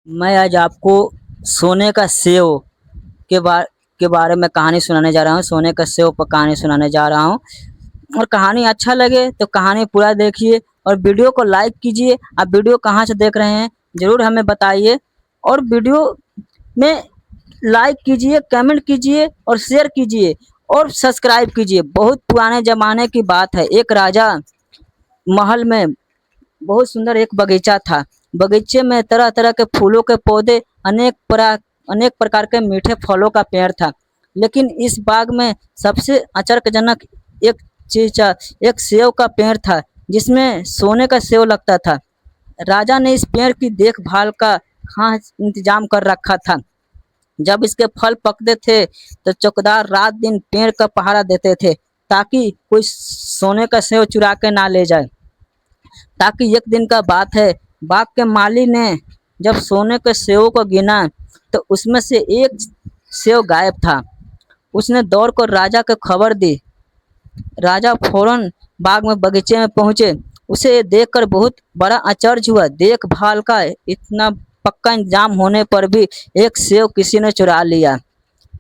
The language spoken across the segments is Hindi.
मैं आज आपको सोने का सेव के बार के बारे में कहानी सुनाने जा रहा हूँ। सोने का सेव पर कहानी सुनाने जा रहा हूँ और कहानी अच्छा लगे तो कहानी पूरा देखिए और वीडियो को लाइक कीजिए। आप वीडियो कहाँ से देख रहे हैं ज़रूर हमें बताइए और वीडियो में लाइक कीजिए, कमेंट कीजिए और शेयर कीजिए और सब्सक्राइब कीजिए। बहुत पुराने ज़माने की बात है। एक राजा महल में बहुत सुंदर एक बगीचा था। बगीचे में तरह तरह के फूलों के पौधे, अनेक प्रकार के मीठे फलों का पेड़ था। लेकिन इस बाग में सबसे आश्चर्यजनक एक चीज था। एक सेव का पेड़ था जिसमें सोने का सेव लगता था। राजा ने इस पेड़ की देखभाल का खास इंतजाम कर रखा था। जब इसके फल पकते थे तो चौकीदार रात दिन पेड़ का पहरा देते थे ताकि कोई सोने का सेव चुरा के ना ले जाए। ताकि एक दिन का बात है, बाग के माली ने जब सोने के सेवों को गिना तो उसमें से एक सेव गायब था। उसने दौड़कर राजा को खबर दी। राजा फौरन बाग में बगीचे में पहुंचे। उसे ये देखकर बहुत बड़ा आश्चर्य हुआ। देखभाल का इतना पक्का इंतजाम होने पर भी एक सेव किसी ने चुरा लिया।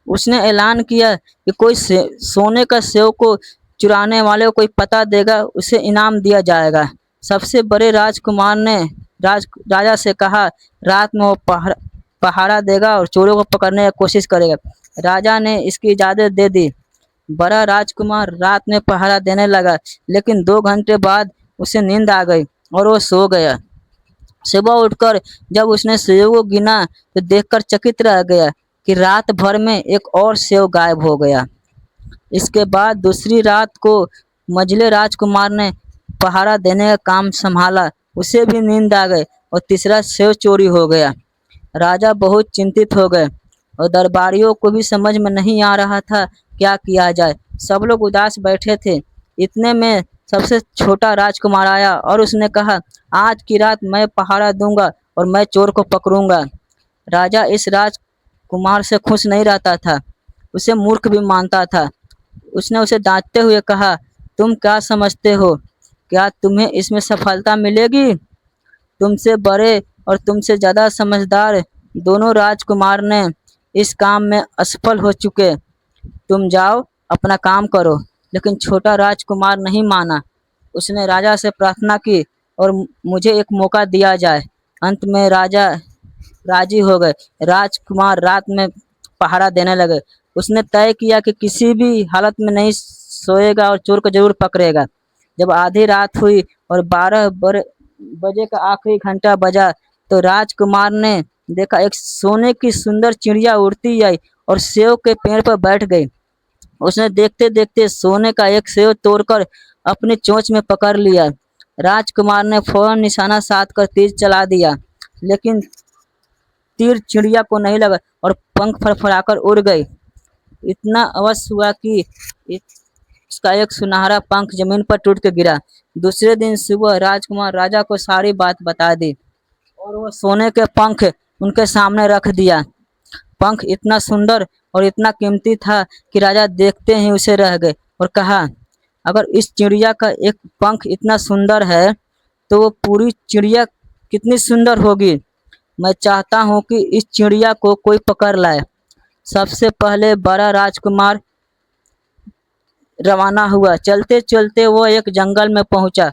उसने ऐलान किया कि कोई सोने का सेव को चुराने वाले को कोई पता देगा, उसे इनाम दिया जाएगा। सबसे बड़े राजकुमार ने राजा से कहा, रात में वो पहाड़ा देगा और चोरों को पकड़ने की कोशिश करेगा। राजा ने इसकी इजाज़त दे दी। बड़ा राजकुमार रात में पहरा देने लगा, लेकिन 2 घंटे बाद उसे नींद आ गई और वो सो गया। सुबह उठकर जब उसने सेव को गिना तो देखकर चकित रह गया कि रात भर में एक और सेव गायब हो गया। इसके बाद दूसरी रात को मंझले राजकुमार ने पहरा देने का काम संभाला। उसे भी नींद आ गई और तीसरा सेव चोरी हो गया। राजा बहुत चिंतित हो गए और दरबारियों को भी समझ में नहीं आ रहा था क्या किया जाए। सब लोग उदास बैठे थे। इतने में सबसे छोटा राजकुमार आया और उसने कहा, आज की रात मैं पहरा दूंगा और मैं चोर को पकड़ूंगा। राजा इस राजकुमार से खुश नहीं रहता था, उसे मूर्ख भी मानता था। उसने उसे डांटते हुए कहा, तुम क्या समझते हो, क्या तुम्हें इसमें सफलता मिलेगी? तुमसे बड़े और तुमसे ज़्यादा समझदार दोनों राजकुमार ने इस काम में असफल हो चुके। तुम जाओ अपना काम करो। लेकिन छोटा राजकुमार नहीं माना। उसने राजा से प्रार्थना की और मुझे एक मौका दिया जाए। अंत में राजा राजी हो गए। राजकुमार रात में पहरा देने लगे। उसने तय किया कि किसी भी हालत में नहीं सोएगा और चोर को जरूर पकड़ेगा। जब आधी रात हुई और 12 बजे का आखिरी घंटा बजा तो राजकुमार ने देखा एक सोने की सुंदर चिड़िया उड़ती आई और सेव के पेड़ पर बैठ गई। उसने देखते देखते सोने का एक सेव तोड़कर अपनी चोंच में पकड़ लिया। राजकुमार ने फौरन निशाना साध कर तीर चला दिया, लेकिन तीर चिड़िया को नहीं लगा और पंख फड़फड़ाकर उड़ गई। इतना अवश्य हुआ कि उसका एक सुनहरा पंख जमीन पर टूट के गिरा। दूसरे दिन सुबह राजकुमार राजा को सारी बात बता दी और वो सोने के पंख उनके सामने रख दिया। पंख इतना सुंदर और इतना कीमती था कि राजा देखते ही उसे रह गए और कहा, अगर इस चिड़िया का एक पंख इतना सुंदर है तो वो पूरी चिड़िया कितनी सुंदर होगी। मैं चाहता हूँ कि इस चिड़िया को कोई पकड़ लाए। सबसे पहले बड़ा राजकुमार रवाना हुआ। चलते चलते वो एक जंगल में पहुंचा।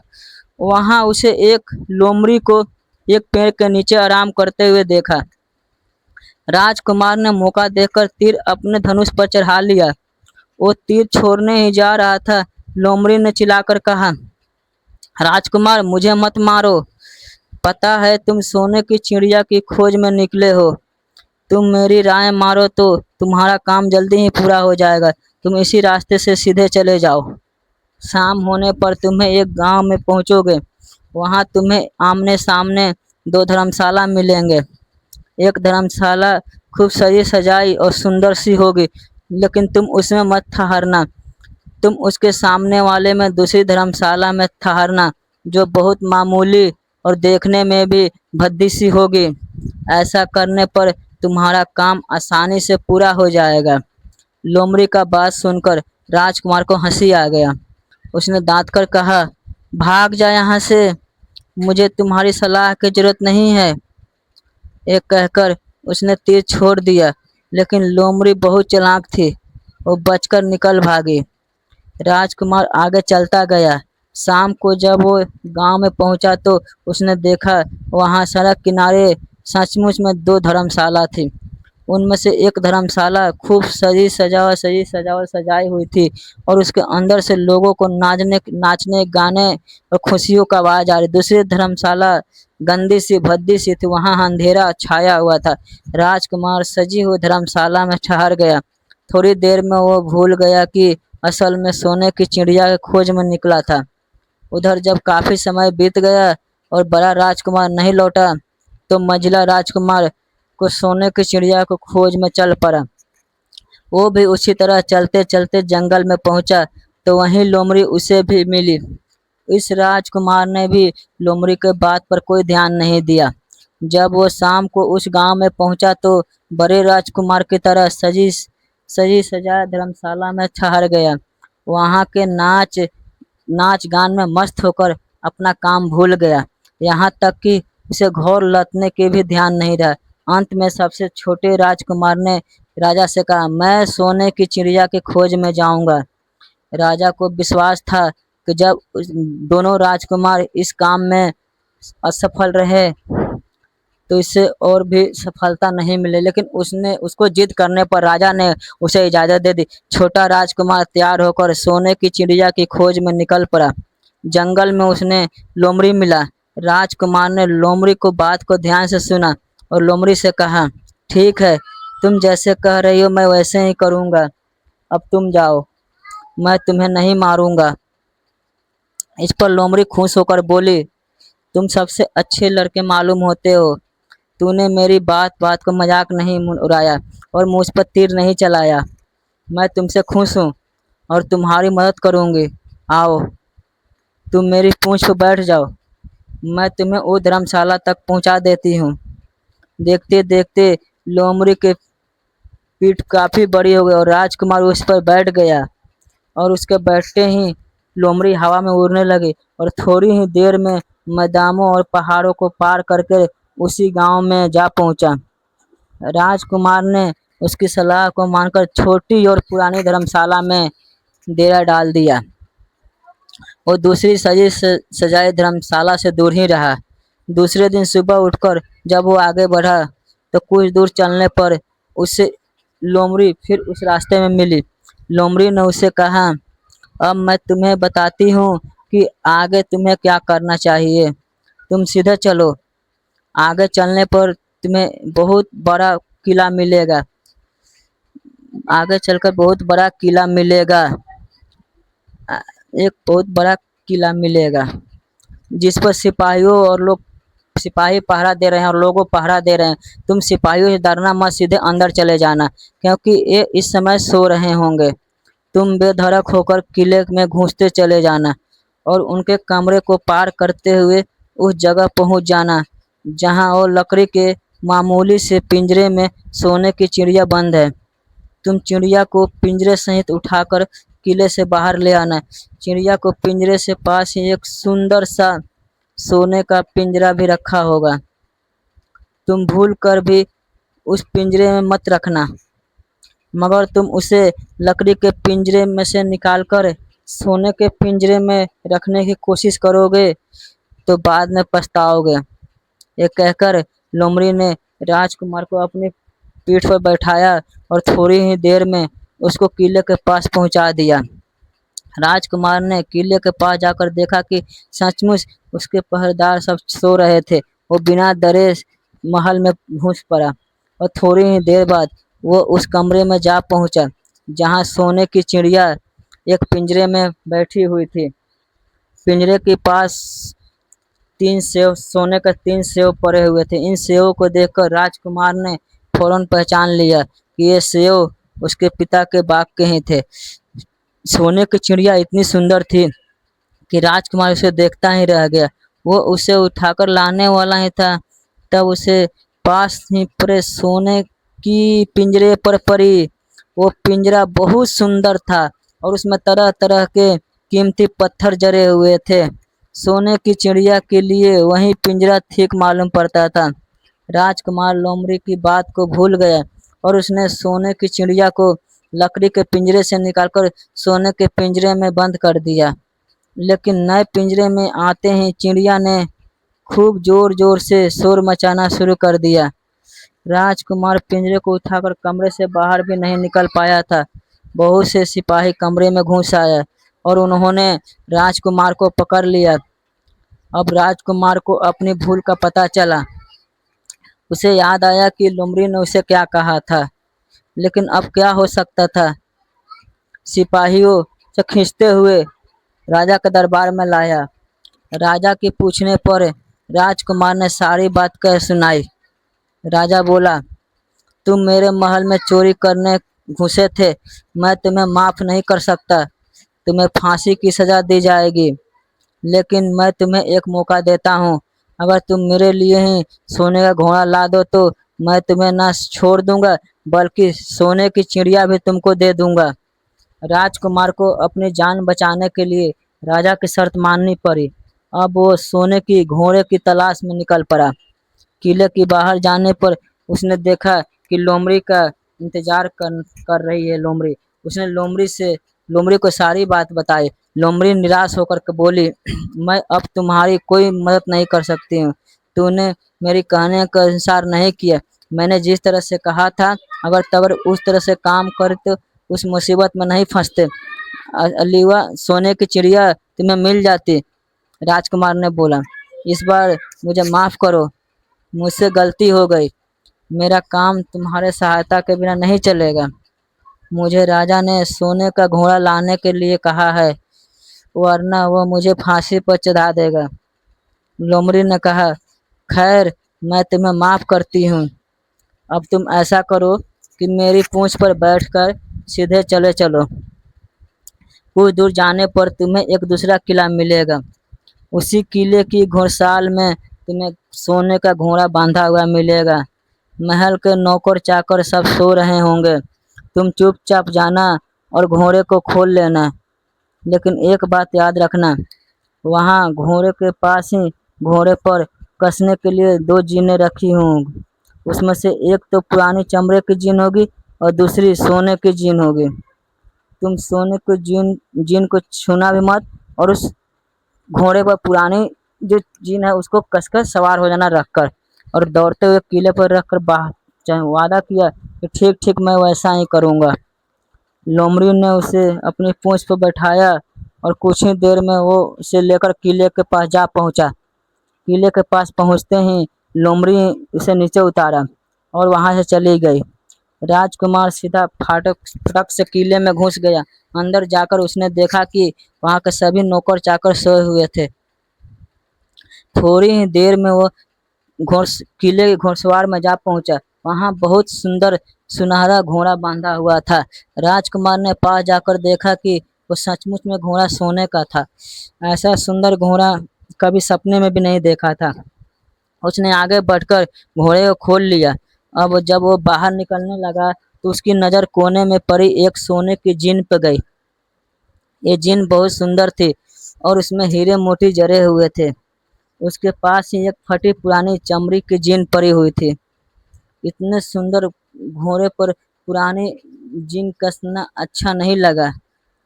वहां उसे एक लोमड़ी को एक पेड़ के नीचे आराम करते हुए देखा। राजकुमार ने मौका देखकर तीर अपने धनुष पर चढ़ा लिया। वो तीर छोड़ने ही जा रहा था, लोमड़ी ने चिल्लाकर कहा, राजकुमार मुझे मत मारो। पता है तुम सोने की चिड़िया की खोज में निकले हो। तुम मेरी राय मारो तो तुम्हारा काम जल्दी ही पूरा हो जाएगा। तुम इसी रास्ते से सीधे चले जाओ। शाम होने पर तुम्हें एक गांव में पहुंचोगे। वहां तुम्हें आमने सामने 2 धर्मशाला मिलेंगे। एक धर्मशाला खूब सजी सजाई और सुंदर सी होगी, लेकिन तुम उसमें मत ठहरना। तुम उसके सामने वाले में दूसरी धर्मशाला में ठहरना, जो बहुत मामूली और देखने में भी भद्दी सी होगी। ऐसा करने पर तुम्हारा काम आसानी से पूरा हो जाएगा। लोमड़ी का बात सुनकर राजकुमार को हंसी आ गया। उसने दांत कर कहा, भाग जा यहाँ से, मुझे तुम्हारी सलाह की जरूरत नहीं है। एक कहकर उसने तीर छोड़ दिया, लेकिन लोमड़ी बहुत चालाक थी, वो बचकर निकल भागी। राजकुमार आगे चलता गया। शाम को जब वो गांव में पहुंचा तो उसने देखा वहां सड़क किनारे सचमुच में दो धर्मशाला थी। उनमें से एक धर्मशाला खूब सजाई हुई थी और उसके अंदर से लोगों को नाचने गाने और खुशियों का आवाज आ रही। दूसरी धर्मशाला गंदी सी भद्दी सी थी, वहां अंधेरा छाया हुआ था। राजकुमार सजी हुई धर्मशाला में ठहर गया। थोड़ी देर में वो भूल गया कि असल में सोने की चिड़िया की खोज में निकला था। उधर जब काफी समय बीत गया और बड़ा राजकुमार नहीं लौटा, तो मंझला राजकुमार को सोने की चिड़िया को खोज में चल पड़ा। वो भी उसी तरह चलते चलते जंगल में पहुंचा, तो वहीं लोमड़ी उसे भी मिली। इस राजकुमार ने भी लोमड़ी के बात पर कोई ध्यान नहीं दिया। जब वो शाम को उस गांव में पहुंचा तो बड़े राजकुमार की तरह सजी सजाया धर्मशाला में ठहर गया। वहां के नाच गान में मस्त होकर अपना काम भूल गया, यहाँ तक कि उसे घोर लौटने के भी ध्यान नहीं रहा। अंत में सबसे छोटे राजकुमार ने राजा से कहा, मैं सोने की चिड़िया की खोज में जाऊंगा। राजा को विश्वास था कि जब दोनों राजकुमार इस काम में असफल रहे तो इससे और भी सफलता नहीं मिले, लेकिन उसने उसको जिद करने पर राजा ने उसे इजाजत दे दी। छोटा राजकुमार तैयार होकर सोने की चिड़िया की खोज में निकल पड़ा। जंगल में उसने लोमड़ी मिला। राजकुमार ने लोमड़ी को बात को ध्यान से सुना और लोमड़ी से कहा, ठीक है, तुम जैसे कह रही हो मैं वैसे ही करूँगा। अब तुम जाओ, मैं तुम्हें नहीं मारूंगा। इस पर लोमड़ी खुश होकर बोली, तुम सबसे अच्छे लड़के मालूम होते हो। तूने मेरी बात बात को मजाक नहीं उड़ाया और मुझ पर तीर नहीं चलाया। मैं तुमसे खुश हूँ और तुम्हारी मदद करूँगी। आओ, तुम मेरी पूंछ पर बैठ जाओ, मैं तुम्हें वो धर्मशाला तक पहुँचा देती हूँ। देखते देखते लोमड़ी की पीठ काफी बड़ी हो गई और राजकुमार उस पर बैठ गया और उसके बैठते ही लोमड़ी हवा में उड़ने लगी और थोड़ी ही देर में मैदानों और पहाड़ों को पार करके उसी गांव में जा पहुंचा। राजकुमार ने उसकी सलाह को मानकर छोटी और पुरानी धर्मशाला में डेरा डाल दिया। वो दूसरी सजाई धर्मशाला से दूर ही रहा। दूसरे दिन सुबह उठकर जब वो आगे बढ़ा तो कुछ दूर चलने पर उसे लोमड़ी फिर उस रास्ते में मिली। लोमड़ी ने उसे कहा, अब मैं तुम्हें बताती हूँ कि आगे तुम्हें क्या करना चाहिए। तुम सीधे चलो, आगे चलने पर तुम्हें बहुत बड़ा किला मिलेगा। आगे चलकर बहुत बड़ा किला मिलेगा। एक बहुत बड़ा किला मिलेगा जिस पर सिपाही पहरा दे रहे हैं और लोगों पहरा दे रहे हैं। तुम सिपाहियों से डरना मत, सीधे अंदर चले जाना, क्योंकि ये इस समय सो रहे होंगे। तुम बेधड़क होकर किले में घुसते चले जाना और उनके कमरे को पार करते हुए उस जगह पहुंच जाना जहां वो लकड़ी के मामूली से पिंजरे में सोने की चिड़िया बंद है। तुम चिड़िया को पिंजरे सहित उठाकर किले से बाहर ले आना। चिड़िया को पिंजरे से पास ही एक सुंदर सा सोने का पिंजरा भी रखा होगा। तुम भूल कर भी उस पिंजरे में मत रखना, मगर तुम उसे लकड़ी के पिंजरे में से निकालकर सोने के पिंजरे में रखने की कोशिश करोगे तो बाद में पछताओगे। ये कहकर लोमड़ी ने राजकुमार को अपनी पीठ पर बैठाया और थोड़ी ही देर में उसको किले के पास पहुंचा दिया। राजकुमार ने किले के पास जाकर देखा कि सचमुच उसके पहरेदार सब सो रहे थे। वो बिना डरे महल में घुस पड़ा और थोड़ी ही देर बाद वो उस कमरे में जा पहुंचा जहां सोने की चिड़िया एक पिंजरे में बैठी हुई थी। पिंजरे के पास सोने का 3 सेव पड़े हुए थे। इन सेवों को देखकर राजकुमार ने फौरन पहचान लिया कि ये सेव उसके पिता के बाग के ही थे। सोने की चिड़िया इतनी सुंदर थी कि राजकुमार उसे देखता ही रह गया। वो उसे उठाकर लाने वाला ही था, तब उसे पास ही पड़े सोने की पिंजरे पर पड़ी। वो पिंजरा बहुत सुंदर था और उसमें तरह तरह के कीमती पत्थर जड़े हुए थे। सोने की चिड़िया के लिए वही पिंजरा ठीक मालूम पड़ता था। राजकुमार लोमड़ी की बात को भूल गया और उसने सोने की चिड़िया को लकड़ी के पिंजरे से निकालकर सोने के पिंजरे में बंद कर दिया। लेकिन नए पिंजरे में आते ही चिड़िया ने खूब जोर जोर से शोर मचाना शुरू कर दिया। राजकुमार पिंजरे को उठाकर कमरे से बाहर भी नहीं निकल पाया था। बहुत से सिपाही कमरे में घुस आए और उन्होंने राजकुमार को पकड़ लिया। अब राजकुमार को अपनी भूल का पता चला। उसे याद आया कि लोमड़ी ने उसे क्या कहा था, लेकिन अब क्या हो सकता था। सिपाहियों से खींचते हुए राजा के दरबार में लाया। राजा के पूछने पर राजकुमार ने सारी बात कह सुनाई। राजा बोला, तुम मेरे महल में चोरी करने घुसे थे, मैं तुम्हें माफ नहीं कर सकता। तुम्हें फांसी की सजा दी जाएगी, लेकिन मैं तुम्हें एक मौका देता हूँ। अगर तुम मेरे लिए ही सोने का घोड़ा ला दो तो मैं तुम्हें न छोड़ दूंगा, बल्कि सोने की चिड़िया भी तुमको दे दूंगा। राजकुमार को अपनी जान बचाने के लिए राजा की शर्त माननी पड़ी। अब वो सोने की घोड़े की तलाश में निकल पड़ा। किले के बाहर जाने पर उसने देखा कि लोमड़ी का इंतजार कर रही है लोमड़ी। उसने लोमड़ी को सारी बात बताई। लोमड़ी निराश होकर के बोली, मैं अब तुम्हारी कोई मदद नहीं कर सकती हूँ। तूने मेरी कहने के अनुसार नहीं किया। मैंने जिस तरह से कहा था, अगर तब उस तरह से काम कर तो उस मुसीबत में नहीं फंसते। अलीवा सोने की चिड़िया तुम्हें मिल जाती। राजकुमार ने बोला, इस बार मुझे माफ करो, मुझसे गलती हो गई। मेरा काम तुम्हारे सहायता के बिना नहीं चलेगा। मुझे राजा ने सोने का घोड़ा लाने के लिए कहा है, वरना वो मुझे फांसी पर चढ़ा देगा। लोमड़ी ने कहा, खैर, मैं तुम्हें माफ करती हूँ। अब तुम ऐसा करो कि मेरी पूंछ पर बैठकर सीधे चले चलो। कुछ दूर जाने पर तुम्हें एक दूसरा किला मिलेगा। उसी किले की घोड़साल में तुम्हें सोने का घोड़ा बांधा हुआ मिलेगा। महल के नौकर चाकर सब सो रहे होंगे। तुम चुपचाप जाना और घोड़े को खोल लेना। लेकिन एक बात याद रखना, वहाँ घोड़े के पास ही घोड़े पर कसने के लिए दो जीनें रखी होंगी। उसमें से एक तो पुरानी चमड़े की जीन होगी और दूसरी सोने की जीन होगी। तुम सोने की जीन को छूना भी मत और उस घोड़े पर पुरानी जो जीन है उसको कसकर सवार हो जाना रखकर, और दौड़ते हुए किले पर रखकर वादा किया कि ठीक ठीक मैं वैसा ही करूँगा। लोमड़ी ने उसे अपनी पूंछ पर बैठाया और कुछ ही देर में वो उसे लेकर किले के पास जा पहुंचा। किले के पास पहुंचते ही लोमड़ी उसे नीचे उतारा और वहां से चली गई। राजकुमार सीधा फाटक फटक से किले में घुस गया। अंदर जाकर उसने देखा कि वहां के सभी नौकर चाकर सोए हुए थे। थोड़ी ही देर में वो किले के घोड़सवार में जा पहुंचा। वहां बहुत सुंदर सुनहरा घोड़ा बांधा हुआ था। राजकुमार ने पास जाकर देखा कि वो सचमुच में घोड़ा सोने का था। ऐसा सुंदर घोड़ा कभी सपने में भी नहीं देखा था। उसने आगे बढ़कर घोड़े को खोल लिया। अब जब वो बाहर निकलने लगा तो उसकी नज़र कोने में पड़ी एक सोने की जीन पर गई। ये जीन बहुत सुंदर थी और उसमें हीरे मोती जड़े हुए थे। उसके पास ही एक फटी पुरानी चमड़ी की जीन पड़ी हुई थी। इतने सुंदर घोड़े पर पुरानी जीन कसना अच्छा नहीं लगा।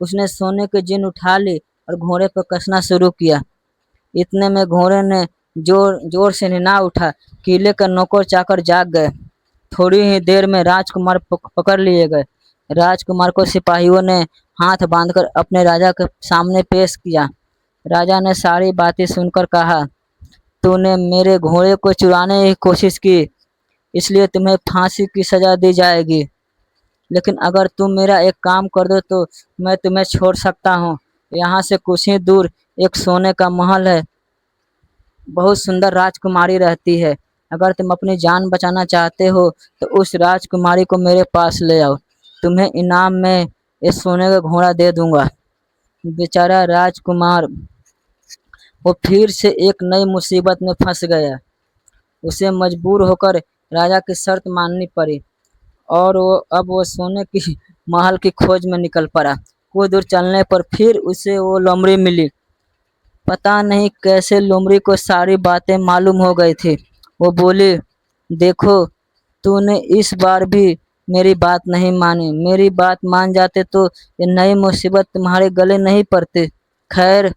उसने सोने की जीन उठा ली और घोड़े पर कसना शुरू किया। इतने में घोड़े ने जोर जोर से निना उठा। किले का नौकर चाकर जाग गए। थोड़ी ही देर में राजकुमार पकड़ लिए गए। राजकुमार को सिपाहियों ने हाथ बांधकर अपने राजा के सामने पेश किया। राजा ने सारी बातें सुनकर कहा, तूने मेरे घोड़े को चुराने की कोशिश की, इसलिए तुम्हें फांसी की सजा दी जाएगी। लेकिन अगर तुम मेरा एक काम कर दो तो मैं तुम्हें छोड़ सकता हूँ। यहाँ से कुछ ही दूर एक सोने का महल है, बहुत सुंदर राजकुमारी रहती है। अगर तुम अपनी जान बचाना चाहते हो तो उस राजकुमारी को मेरे पास ले आओ। तुम्हें इनाम में इस सोने का घोड़ा दे दूंगा। बेचारा राजकुमार वो फिर से एक नई मुसीबत में फंस गया। उसे मजबूर होकर राजा की शर्त माननी पड़ी और वो सोने की महल की खोज में निकल पड़ा। कुछ दूर चलने पर फिर उसे वो लोमड़ी मिली। पता नहीं कैसे लोमड़ी को सारी बातें मालूम हो गई थी। वो बोली, देखो, तूने इस बार भी मेरी बात नहीं मानी। मेरी बात मान जाते तो ये नई मुसीबत तुम्हारे गले नहीं पड़ती। खैर,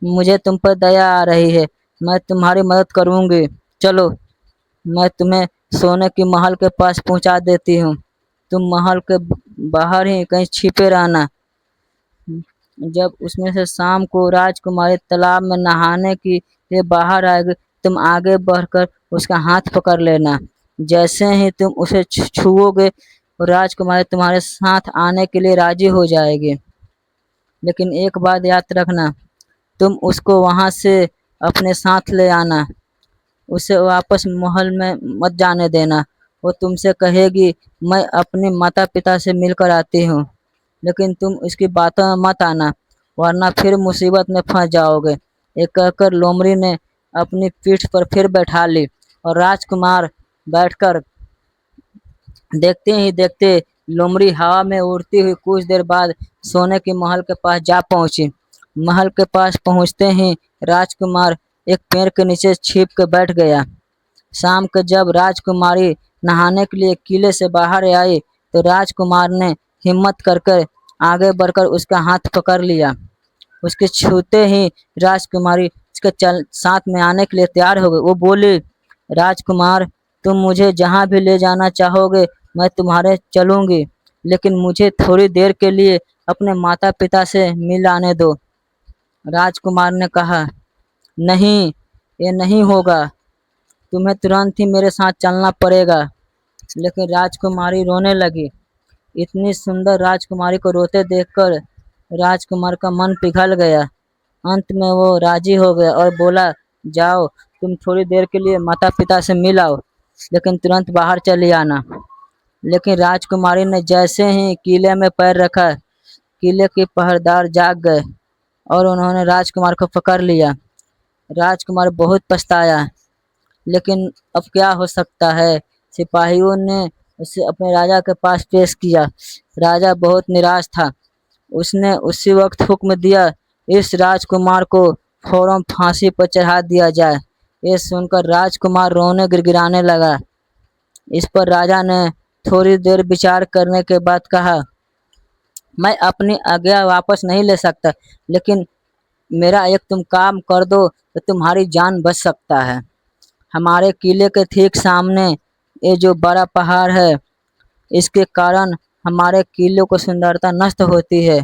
मुझे तुम पर दया आ रही है। मैं तुम्हारी मदद करूँगी। चलो, मैं तुम्हें सोने की महल के पास पहुँचा देती हूँ। तुम महल के बाहर ही कहीं छिपे रहना। जब उसमें से शाम को राजकुमारी तालाब में नहाने के लिए बाहर आएगी, तुम आगे बढ़कर उसका हाथ पकड़ लेना। जैसे ही तुम उसे छुओगे, राजकुमारी तुम्हारे साथ आने के लिए राजी हो जाएगी। लेकिन एक बात याद रखना, तुम उसको वहां से अपने साथ ले आना। उसे वापस महल में मत जाने देना। वो तुमसे कहेगी, मैं अपने माता पिता से मिलकर आती हूँ। लेकिन तुम उसकी बातों में मत आना, वरना फिर मुसीबत में फंस जाओगे। ये कहकर लोमड़ी ने अपनी पीठ पर फिर बैठा ली और राजकुमार बैठकर देखते ही देखते लोमड़ी हवा में उड़ती हुई कुछ देर बाद सोने के महल के पास जा पहुंची। महल के पास पहुंचते ही राजकुमार एक पेड़ के नीचे छिप कर बैठ गया। शाम को जब राजकुमारी नहाने के लिए किले से बाहर आई, तो राजकुमार ने हिम्मत करके आगे बढ़कर उसका हाथ पकड़ लिया। उसके छूते ही राजकुमारी उसके चल साथ में आने के लिए तैयार हो गई। वो बोली, राजकुमार, तुम मुझे जहाँ भी ले जाना चाहोगे मैं तुम्हारे चलूंगी, लेकिन मुझे थोड़ी देर के लिए अपने माता पिता से मिल आने दो। राजकुमार ने कहा, नहीं, ये नहीं होगा। तुम्हें तुरंत ही मेरे साथ चलना पड़ेगा। लेकिन राजकुमारी रोने लगी। इतनी सुंदर राजकुमारी को रोते देखकर राजकुमार का मन पिघल गया। अंत में वो राजी हो गया और बोला, जाओ, तुम थोड़ी देर के लिए माता पिता से मिल आओ, लेकिन तुरंत बाहर चली आना। लेकिन राजकुमारी ने जैसे ही किले में पैर रखा, किले के पहरेदार जाग गए और उन्होंने राजकुमार को पकड़ लिया। राजकुमार बहुत पछताया, लेकिन अब क्या हो सकता है। सिपाहियों ने उसे अपने राजा के पास पेश किया। राजा बहुत निराश था। उसने उसी वक्त हुक्म दिया, इस राजकुमार को फौरन फांसी पर चढ़ा दिया जाए। ये सुनकर राजकुमार रोने गिड़गिड़ाने लगा। इस पर राजा ने थोड़ी देर विचार करने के बाद कहा, मैं अपनी आज्ञा वापस नहीं ले सकता, लेकिन मेरा एक तुम काम कर दो तो तुम्हारी जान बच सकता है। हमारे किले के ठीक सामने ये जो बड़ा पहाड़ है, इसके कारण हमारे किले को सुंदरता नष्ट होती है।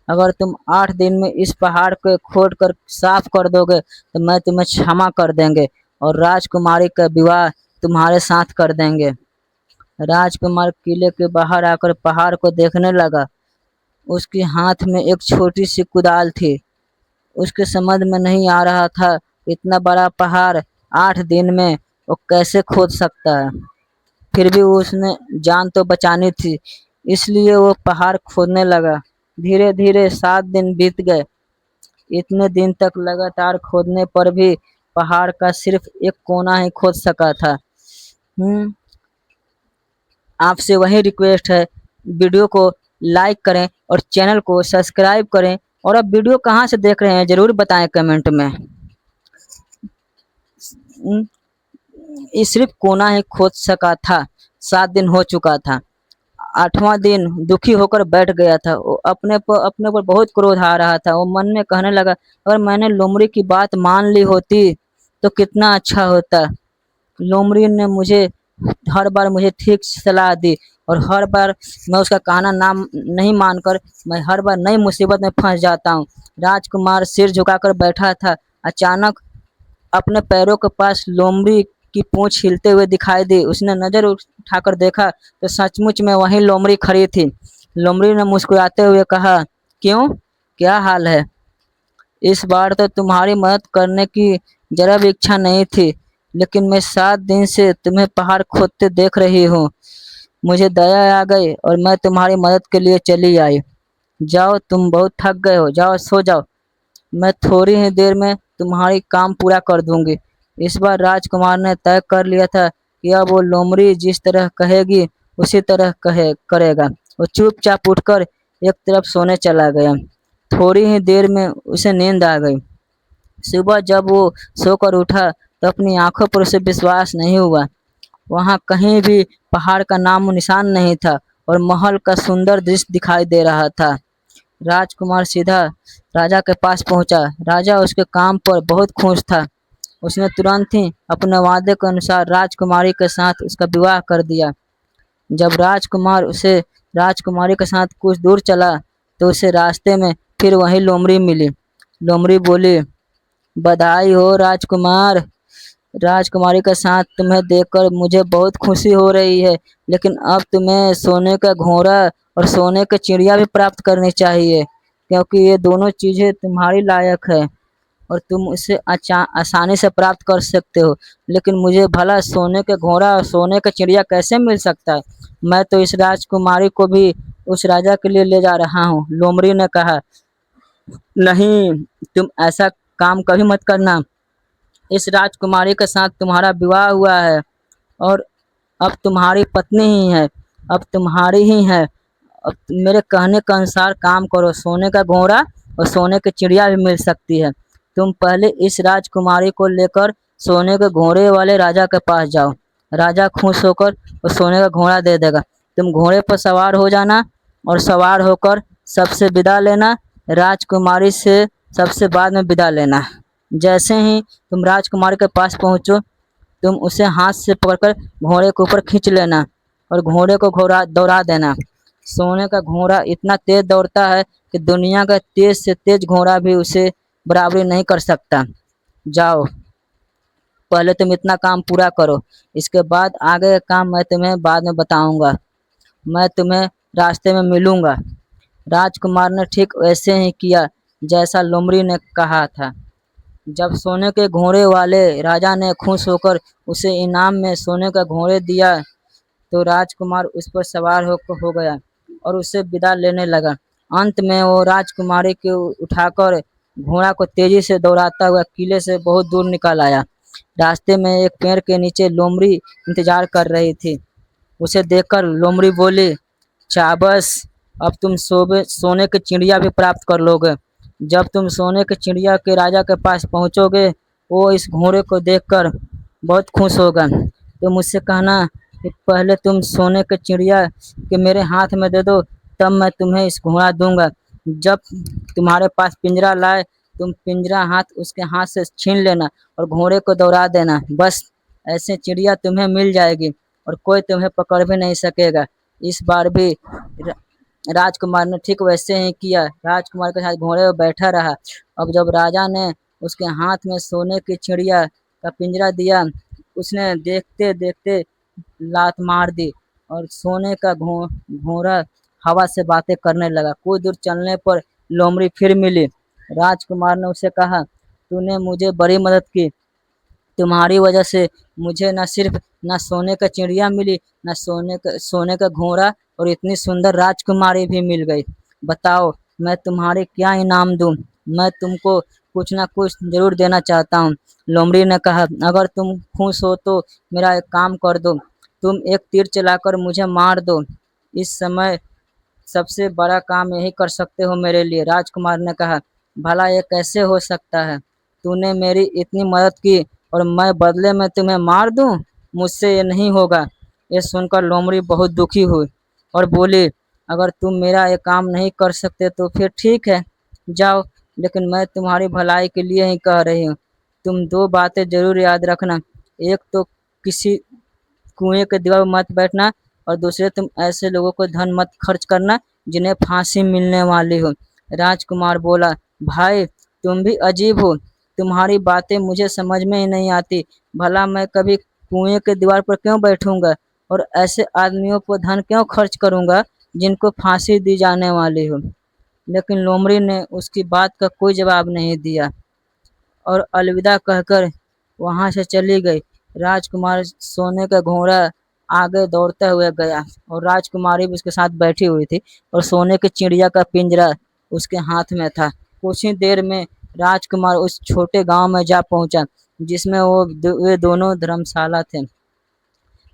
अगर तुम 8 दिन में इस पहाड़ को खोद कर साफ कर दोगे, तो मैं तुम्हें क्षमा कर देंगे और राजकुमारी का विवाह तुम्हारे साथ कर देंगे। राजकुमार किले के बाहर आकर पहाड़ को देखने लगा। उसके हाथ में एक छोटी सी कुदाल थी। उसके समझ में नहीं आ रहा था, इतना बड़ा पहाड़ 8 दिन में वो कैसे खोद सकता है। फिर भी उसने जान तो बचानी थी, इसलिए वो पहाड़ खोदने लगा। धीरे धीरे 7 दिन बीत गए। इतने दिन तक लगातार खोदने पर भी पहाड़ का सिर्फ एक कोना ही खोद सका था। हम्म आपसे वही रिक्वेस्ट है, वीडियो को लाइक करें और चैनल को सब्सक्राइब करें। और आप वीडियो कहाँ से देख रहे हैं ज़रूर बताएं कमेंट में। हम्म, ये सिर्फ कोना ही खोद सका था। 7 दिन हो चुका था। 8वां दिन दुखी होकर बैठ गया था। वो अपने पर बहुत क्रोध आ रहा था। वो मन में कहने लगा, अगर मैंने लोमड़ी की बात मान ली होती तो कितना अच्छा होता। लोमड़ी ने मुझे हर बार मुझे ठीक सलाह दी और हर बार मैं उसका कहना नाम नहीं मानकर मैं हर बार नई मुसीबत में फंस जाता हूँ। राजकुमार सिर झुकाकर बैठा था। अचानक अपने पैरों के पास लोमड़ी की पूंछ हिलते हुए दिखाई दी। उसने नजर उठाकर देखा तो सचमुच में वही लोमड़ी खड़ी थी। लोमड़ी ने मुस्कुराते हुए कहा, क्यों, क्या हाल है? इस बार तो तुम्हारी मदद करने की जरा भी इच्छा नहीं थी, लेकिन मैं 7 दिन से तुम्हें पहाड़ खोदते देख रही हूँ। मुझे दया आ गई और मैं तुम्हारी मदद के लिए चली आई। जाओ, तुम बहुत थक गए हो, जाओ सो जाओ। मैं थोड़ी ही देर में तुम्हारी काम पूरा कर दूंगी। इस बार राजकुमार ने तय कर लिया था कि अब वो लोमड़ी जिस तरह कहेगी उसी तरह कहे करेगा। वो चुपचाप उठकर एक तरफ सोने चला गया। थोड़ी ही देर में उसे नींद आ गई। सुबह जब वो सोकर उठा तो अपनी आंखों पर उसे विश्वास नहीं हुआ। वहाँ कहीं भी पहाड़ का नामो निशान नहीं था और महल का सुंदर दृश्य दिखाई दे रहा था। राजकुमार सीधा राजा के पास पहुंचा। राजा उसके काम पर बहुत खुश था। उसने तुरंत ही अपने वादे के अनुसार राजकुमारी के साथ उसका विवाह कर दिया। जब राजकुमार उसे राजकुमारी के साथ कुछ दूर चला तो उसे रास्ते में फिर वही लोमड़ी मिली। लोमड़ी बोली, बधाई हो राजकुमार। राजकुमारी के साथ तुम्हें देखकर मुझे बहुत खुशी हो रही है, लेकिन अब तुम्हें सोने का घोड़ा और सोने की चिड़िया भी प्राप्त करनी चाहिए, क्योंकि ये दोनों चीजें तुम्हारी लायक है और तुम इसे आसानी से प्राप्त कर सकते हो। लेकिन मुझे भला सोने के घोड़ा और सोने का चिड़िया कैसे मिल सकता है? मैं तो इस राजकुमारी को भी उस राजा के लिए ले जा रहा हूँ। लोमड़ी ने कहा, नहीं, तुम ऐसा काम कभी मत करना। इस राजकुमारी के साथ तुम्हारा विवाह हुआ है और अब तुम्हारी पत्नी ही है, अब तुम्हारी ही है। अब मेरे कहने के अनुसार काम करो, सोने का घोड़ा और सोने की चिड़िया भी मिल सकती है। तुम पहले इस राजकुमारी को लेकर सोने के घोड़े वाले राजा के पास जाओ। राजा खुश होकर वो सोने का घोड़ा दे देगा। तुम घोड़े पर सवार हो जाना और सवार होकर सबसे विदा लेना। राजकुमारी से सबसे बाद में विदा लेना। जैसे ही तुम राजकुमारी के पास पहुंचो, तुम उसे हाथ से पकड़कर घोड़े के ऊपर खींच लेना और घोड़े को घोड़ा दौड़ा देना। सोने का घोड़ा इतना तेज दौड़ता है कि दुनिया का तेज से तेज घोड़ा भी उसे बराबरी नहीं कर सकता। जाओ, पहले तुम इतना काम पूरा करो, इसके बाद आगे का काम मैं तुम्हें बाद में बताऊंगा। मैं तुम्हें रास्ते में मिलूंगा। राजकुमार ने ठीक वैसे ही किया जैसा लोमड़ी ने कहा था। जब सोने के घोड़े वाले राजा ने खुश होकर उसे इनाम में सोने का घोड़े दिया तो राजकुमार उस पर सवार हो गया और उसे विदा लेने लगा। अंत में वो राजकुमारी को उठाकर घोड़ा को तेजी से दौड़ाता हुआ किले से बहुत दूर निकल आया। रास्ते में एक पेड़ के नीचे लोमड़ी इंतजार कर रही थी। उसे देखकर लोमड़ी बोली, शाबाश, अब तुम सोने की चिड़िया भी प्राप्त कर लोगे। जब तुम सोने की चिड़िया के राजा के पास पहुंचोगे, वो इस घोड़े को देखकर बहुत खुश होगा। तो मुझसे कहना कि पहले तुम सोने की चिड़िया के मेरे हाथ में दे दो, तब मैं तुम्हें इस घोड़ा दूंगा। जब तुम्हारे पास पिंजरा लाए, तुम पिंजरा उसके हाथ से छीन लेना और घोड़े को दौड़ा देना। बस ऐसे चिड़िया तुम्हें मिल जाएगी और कोई तुम्हें पकड़ भी नहीं सकेगा। इस बार भी राजकुमार ने ठीक वैसे ही किया। राजकुमार के साथ घोड़े पर बैठा रहा। अब जब राजा ने उसके हाथ में सोने की चिड़िया का पिंजरा दिया, उसने देखते देखते लात मार दी और सोने का घोड़ा हवा से बातें करने लगा। कुछ दूर चलने पर लोमड़ी फिर मिली। राजकुमार ने उसे कहा, तूने मुझे बड़ी मदद की। तुम्हारी वजह से मुझे न सोने का चिड़िया मिली, न सोने का घोड़ा और इतनी सुंदर राजकुमारी भी मिल गई। बताओ, मैं तुम्हारे क्या इनाम दूं? मैं तुमको कुछ ना कुछ जरूर देना चाहता हूँ। लोमड़ी ने कहा, अगर तुम खुश हो तो मेरा एक काम कर दो। तुम एक तीर चलाकर मुझे मार दो। इस समय सबसे बड़ा काम यही कर सकते हो मेरे लिए। राजकुमार ने कहा, भला ये कैसे हो सकता है? तूने मेरी इतनी मदद की और मैं बदले में तुम्हें मार दूं? मुझसे ये नहीं होगा। ये सुनकर लोमड़ी बहुत दुखी हुई और बोली, अगर तुम मेरा ये काम नहीं कर सकते तो फिर ठीक है, जाओ, लेकिन मैं तुम्हारी भलाई के लिए ही कह रही हूँ। तुम दो बातें जरूर याद रखना। एक तो किसी कुएं के दीवार पर मत बैठना और दूसरे, तुम ऐसे लोगों को धन मत खर्च करना जिन्हें फांसी मिलने वाली हो। राजकुमार बोला, भाई, तुम भी अजीब हो। तुम्हारी बातें मुझे समझ में ही नहीं आती। भला मैं कभी कुएं के दीवार पर क्यों बैठूंगा और ऐसे आदमियों पर धन क्यों खर्च करूंगा जिनको फांसी दी जाने वाली हो। लेकिन लोमड़ी ने उसकी बात का कोई जवाब नहीं दिया और अलविदा कहकर वहां से चली गई। राजकुमार सोने का घोड़ा आगे दौड़ते हुए गया और राजकुमारी भी उसके साथ बैठी हुई थी और सोने की चिड़िया का पिंजरा उसके हाथ में था। कुछ ही देर में राजकुमार उस छोटे गांव में जा पहुंचा जिसमें वे दोनों धर्मशाला थे।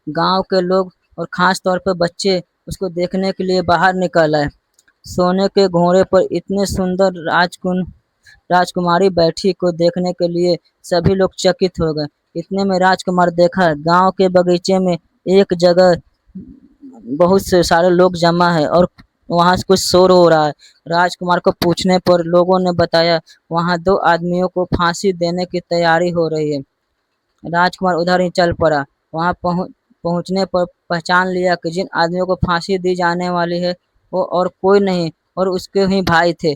गांव के लोग और खास तौर पर बच्चे उसको देखने के लिए बाहर निकल आए। सोने के घोड़े पर इतने सुंदर राजकुमारी बैठी को देखने के लिए सभी लोग चकित हो गए। इतने में राजकुमार देखा गांव के बगीचे में एक जगह बहुत से सारे लोग जमा है और वहां से कुछ शोर हो रहा है। राजकुमार को पूछने पर लोगों ने बताया वहां दो आदमियों को फांसी देने की तैयारी हो रही है। राजकुमार उधर ही चल पड़ा। वहां पहुंचने पर पहचान लिया कि जिन आदमियों को फांसी दी जाने वाली है वो और कोई नहीं और उसके ही भाई थे।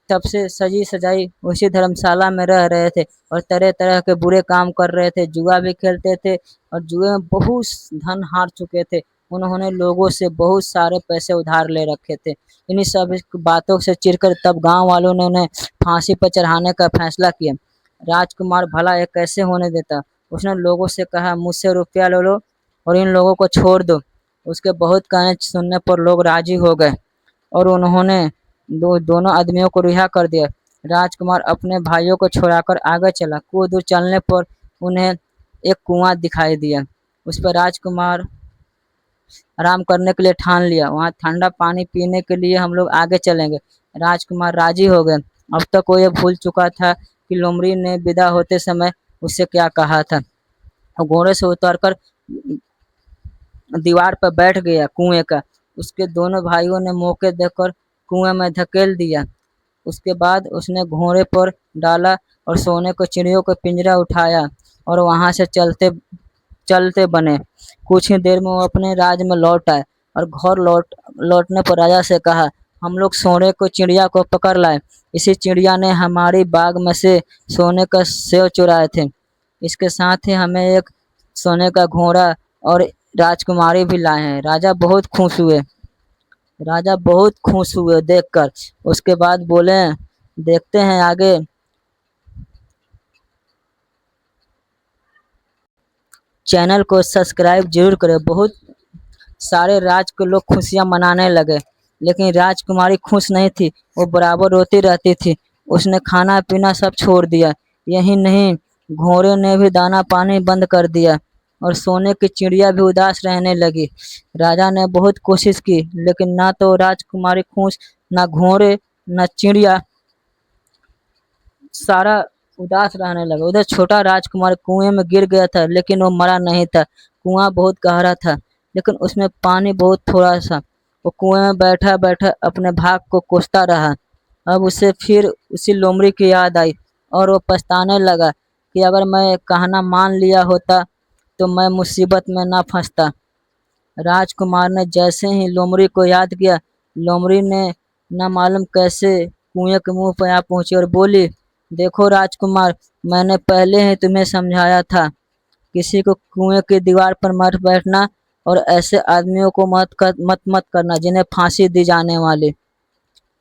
तब से सजी सजाई उसी धर्मशाला में रह रहे थे और तरह तरह के बुरे काम कर रहे थे, जुआ भी खेलते थे और जुए में बहुत धन हार चुके थे। उन्होंने लोगों से बहुत सारे पैसे उधार ले रखे थे। इन्हीं सब बातों से चिढ़कर तब गांव वालों ने उन्हें फांसी पर चढ़ाने का फैसला किया। राजकुमार भला ये कैसे होने देता। उसने लोगों से कहा मुझसे रुपया ले लो और इन लोगों को छोड़ दो। उसके बहुत कहने सुनने पर लोग राजी हो गए और उन्होंने दोनों आदमियों को रिहा कर दिया। राजकुमार अपने भाइयों को छुड़ाकर आगे चला। कुछ दूर चलने पर उन्हें एक कुआं दिखाई दिया। उस पर राजकुमार आराम करने के लिए ठान लिया। वहां ठंडा पानी पीने के लिए हम लोग आगे चलेंगे। राजकुमार राजी हो गए। अब तक वो ये भूल चुका था कि लोमड़ी ने विदा होते समय उससे क्या कहा था। वो घोड़े से उतरकर दीवार पर बैठ गया कुएं का। उसके दोनों भाइयों ने मौके देखकर कुएं में धकेल दिया। उसके बाद उसने घोड़े पर डाला और सोने को चिड़ियों का पिंजरा उठाया और वहां से चलते बने। कुछ ही देर में वो अपने राज्य में लौट आए और घर लौटने पर राजा से कहा हम लोग सोने को चिड़िया को पकड़ लाए। इसी चिड़िया ने हमारी बाग में से सोने का सेव चुराए थे। इसके साथ ही हमें एक सोने का घोड़ा और राजकुमारी भी लाए हैं। राजा बहुत खुश हुए देखकर। उसके बाद बोले देखते हैं आगे। चैनल को सब्सक्राइब जरूर करें। बहुत सारे राज के लोग खुशियां मनाने लगे लेकिन राजकुमारी खुश नहीं थी। वो बराबर रोती रहती थी। उसने खाना पीना सब छोड़ दिया। यही नहीं घोड़े ने भी दाना पानी बंद कर दिया और सोने की चिड़िया भी उदास रहने लगी। राजा ने बहुत कोशिश की लेकिन ना तो राजकुमारी खुश, ना घोड़े, ना चिड़िया, सारा उदास रहने लगा। उधर छोटा राजकुमार कुएं में गिर गया था लेकिन वो मरा नहीं था। कुआं बहुत गहरा था लेकिन उसमें पानी बहुत थोड़ा सा। वो कुएं में बैठा बैठा अपने भाग को कोसता रहा। अब उसे फिर उसी लोमड़ी की याद आई और वो पछताने लगा कि अगर मैं कहना मान लिया होता तो मैं मुसीबत में ना फंसता। राजकुमार ने जैसे ही लोमड़ी को याद किया, लोमड़ी ने न मालूम कैसे कुएं के मुंह पर आ पहुंची और बोली देखो राजकुमार, मैंने पहले ही तुम्हें समझाया था किसी को कुएं की दीवार पर मत बैठना और ऐसे आदमियों को मत करना जिन्हें फांसी दी जाने वाली,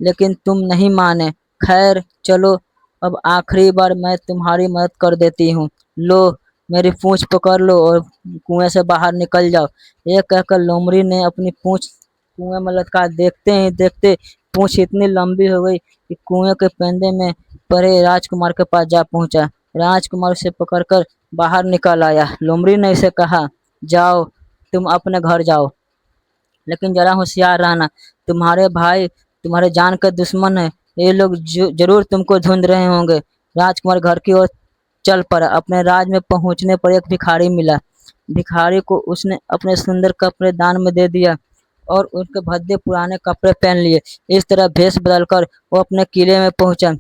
लेकिन तुम नहीं माने। खैर चलो, अब आखिरी बार मैं तुम्हारी मदद कर देती हूँ। लो मेरी पूंछ पकड़ लो और कुएं से बाहर निकल जाओ। ये कहकर लोमड़ी ने अपनी पूंछ कुएं में लटका। देखते ही देखते पूंछ इतनी लंबी हो गई कि कुएं के पेंदे में पड़े राजकुमार के पास जा पहुंचा। राजकुमार उसे पकड़कर बाहर निकल आया। लोमड़ी ने इसे कहा जाओ, तुम अपने घर जाओ, लेकिन जरा होशियार रहना। तुम्हारे भाई तुम्हारे जान के दुश्मन है। ये लोग जरूर तुमको ढूंढ रहे होंगे। राजकुमार घर की ओर चल पड़ा। अपने राज में पहुंचने पर एक भिखारी मिला। भिखारी को उसने अपने सुंदर कपड़े दान में दे दिया और उनके भद्दे पुराने कपड़े पहन लिए। इस तरह भेष बदलकर वो अपने किले में पहुंचा।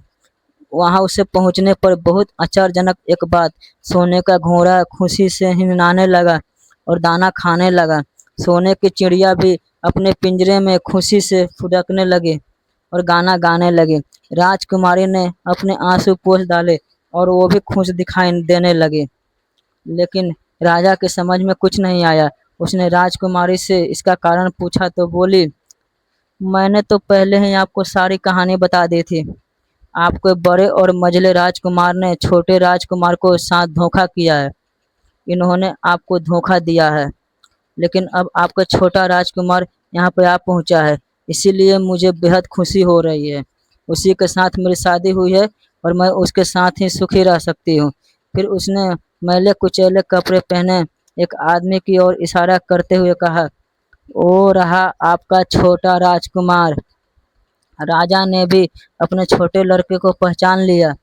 वहां उसे पहुंचने पर बहुत आश्चर्यजनक एक बात, सोने का घोड़ा खुशी से हिनहाने लगा और दाना खाने लगा। सोने की चिड़िया भी अपने पिंजरे में खुशी से फुदकने लगी और गाना गाने लगी। राजकुमारी ने अपने आंसू पोंछ डाले और वो भी खुश दिखाई देने लगी। लेकिन राजा के समझ में कुछ नहीं आया। उसने राजकुमारी से इसका कारण पूछा तो बोली मैंने तो पहले ही आपको सारी कहानी बता दी थी। आपके बड़े और मझले राजकुमार ने छोटे राजकुमार को साथ धोखा किया है। इन्होंने आपको धोखा दिया है, लेकिन अब आपका छोटा राजकुमार यहाँ पे आ पहुँचा है, इसीलिए मुझे बेहद खुशी हो रही है। उसी के साथ मेरी शादी हुई है और मैं उसके साथ ही सुखी रह सकती हूँ। फिर उसने मैले कुचैले कपड़े पहने एक आदमी की ओर इशारा करते हुए कहा ओ रहा आपका छोटा राजकुमार। राजा ने भी अपने छोटे लड़के को पहचान लिया।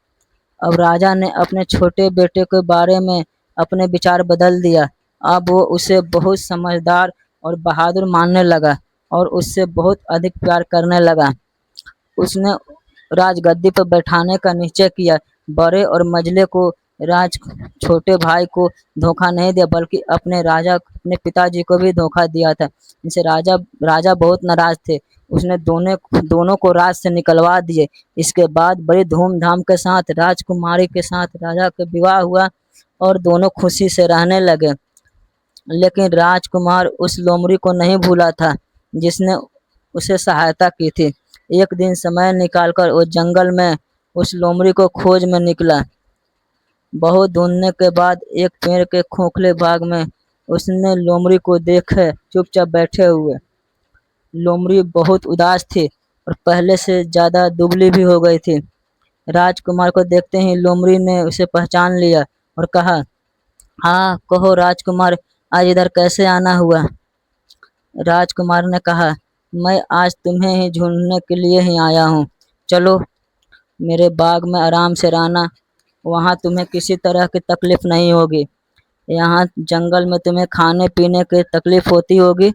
अब राजा ने अपने छोटे बेटे के बारे में अपने विचार बदल दिया। अब वो उसे बहुत समझदार और बहादुर मानने लगा और उससे बहुत अधिक प्यार करने लगा। उसने राजगद्दी पर बैठाने का निश्चय किया। बड़े और मंझले को राज छोटे भाई को धोखा नहीं दिया, बल्कि अपने पिताजी को भी धोखा दिया था। इनसे राजा राजा बहुत नाराज थे। उसने दोनों को राज से निकलवा दिए। इसके बाद बड़ी धूमधाम के साथ राजकुमारी के साथ राजा का विवाह हुआ और दोनों खुशी से रहने लगे। लेकिन राजकुमार उस लोमड़ी को नहीं भूला था जिसने उसे सहायता की थी। एक दिन समय निकालकर वो जंगल में उस लोमड़ी को खोज में निकला। बहुत ढूंढने के बाद एक पेड़ के खोखले भाग में उसने लोमड़ी को देखा चुपचाप बैठे हुए। लोमड़ी बहुत उदास थी और पहले से ज्यादा दुबली भी हो गई थी। राजकुमार को देखते ही लोमड़ी ने उसे पहचान लिया और कहा, हाँ कहो राजकुमार, आज इधर कैसे आना हुआ? राजकुमार ने कहा, मैं आज तुम्हें ही ढूंढने के लिए ही आया हूँ। चलो मेरे बाग में आराम से रहना, वहाँ तुम्हें किसी तरह की तकलीफ नहीं होगी। यहाँ जंगल में तुम्हें खाने पीने की तकलीफ होती होगी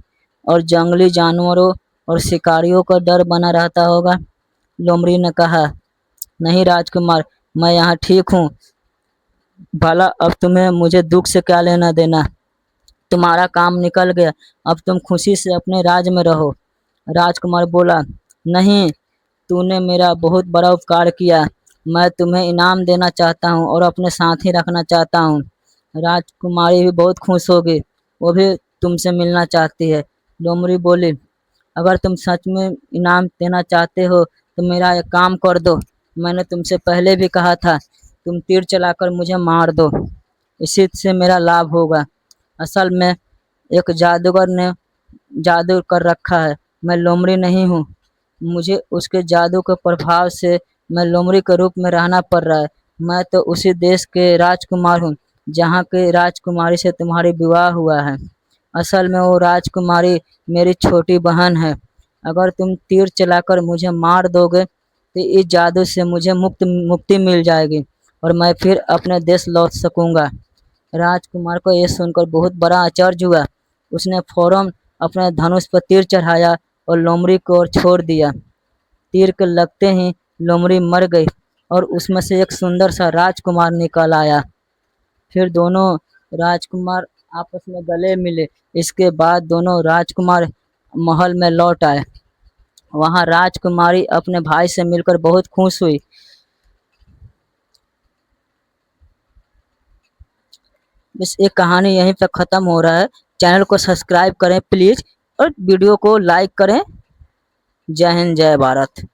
और जंगली जानवरों और शिकारियों का डर बना रहता होगा। लोमड़ी ने कहा, नहीं राजकुमार, मैं यहाँ ठीक हूँ। भला अब तुम्हें मुझे दुख से क्या लेना देना? तुम्हारा काम निकल गया, अब तुम खुशी से अपने राज में रहो। राजकुमार बोला, नहीं, तूने मेरा बहुत बड़ा उपकार किया। मैं तुम्हें इनाम देना चाहता हूँ और अपने साथ ही रखना चाहता हूँ। राजकुमारी भी बहुत खुश होगी, वो भी तुमसे मिलना चाहती है। लोमड़ी बोली, अगर तुम सच में इनाम देना चाहते हो तो मेरा एक काम कर दो। मैंने तुमसे पहले भी कहा था, तुम तीर चलाकर मुझे मार दो, इसी से मेरा लाभ होगा। असल में एक जादूगर ने जादू कर रखा है। मैं लोमड़ी नहीं हूँ, मुझे उसके जादू के प्रभाव से मैं लोमड़ी के रूप में रहना पड़ रहा है। मैं तो उसी देश के राजकुमार हूँ जहाँ की राजकुमारी से तुम्हारी विवाह हुआ है। असल में वो राजकुमारी मेरी छोटी बहन है। अगर तुम तीर चलाकर मुझे मार दोगे तो इस जादू से मुझे मुक्ति मिल जाएगी और मैं फिर अपने देश लौट सकूंगा। राजकुमार को यह सुनकर बहुत बड़ा आश्चर्य हुआ। उसने फौरन अपने धनुष पर तीर चढ़ाया और लोमड़ी को ओर छोड़ दिया। तीर के लगते ही लोमड़ी मर गई और उसमें से एक सुंदर सा राजकुमार निकल आया। फिर दोनों राजकुमार आपस में गले मिले। इसके बाद दोनों राजकुमार महल में लौट आए। वहां राजकुमारी अपने भाई से मिलकर बहुत खुश हुई। बस ये कहानी यहीं पे ख़त्म हो रहा है। चैनल को सब्सक्राइब करें प्लीज़ और वीडियो को लाइक करें। जय हिंद, जय भारत।